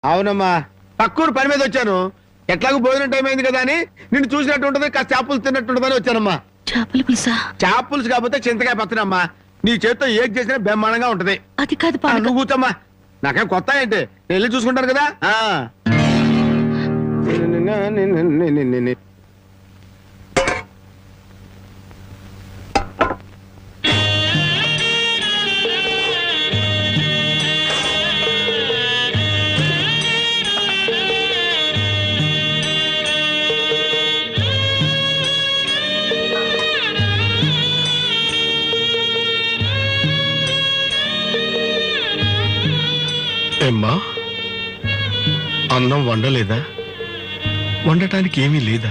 అవునమ్మా, తక్కువ పని మీద వచ్చాను. ఎట్లాగో భోజనం టైం అయింది కదా అని నిన్ను చూసినట్టు ఉంటది, కాస్త చేపలు తిన్నట్టుంటదని వచ్చానమ్మా. చేపల పులుసా? చేప పులుసు కాకపోతే చింతకాయ పచ్చనమ్మా. నీ చేతితో ఏం చేసినా బ్రహ్మాండంగా ఉంటది. అది కాదు నువ్వు కూర్చోమ్మా, నాకేం కొత్త ఏంటి, నేను వెళ్ళి చూసుకుంటాను కదా. ఏమ్మా, అన్నం వండలేదా? వండటానికి ఏమీ లేదా?